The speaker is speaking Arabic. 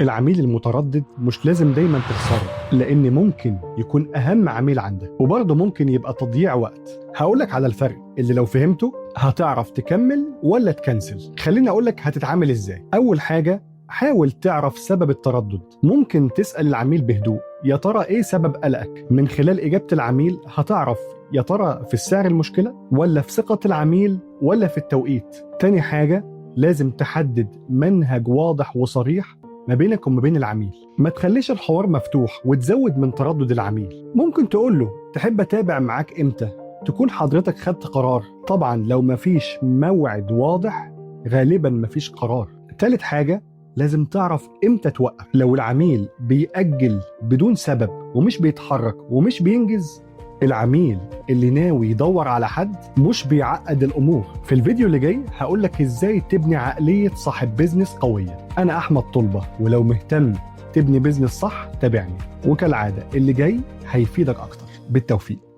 العميل المتردد مش لازم دايما تخسره، لأن ممكن يكون أهم عميل عندك، وبرضه ممكن يبقى تضييع وقت. هقولك على الفرق اللي لو فهمته هتعرف تكمل ولا تكنسل. خليني أقولك هتتعامل إزاي. أول حاجة، حاول تعرف سبب التردد. ممكن تسأل العميل بهدوء: يا ترى إيه سبب قلقك؟ من خلال إجابة العميل هتعرف يا ترى في السعر المشكلة، ولا في ثقة العميل، ولا في التوقيت. تاني حاجة، لازم تحدد منهج واضح وصريح ما بينك وما بين العميل. ما تخليش الحوار مفتوح وتزود من تردد العميل. ممكن تقول له: تحب أتابع معاك إمتى تكون حضرتك خدت قرار؟ طبعا لو مفيش موعد واضح غالبا مفيش قرار. تالت حاجة، لازم تعرف إمتى توقف. لو العميل بيأجل بدون سبب ومش بيتحرك ومش بينجز، العميل اللي ناوي يدور على حد مش بيعقد الأمور. في الفيديو اللي جاي هقولك إزاي تبني عقلية صاحب بيزنس قوية. أنا أحمد طلبة، ولو مهتم تبني بيزنس صح تابعني، وكالعادة اللي جاي هيفيدك أكتر. بالتوفيق.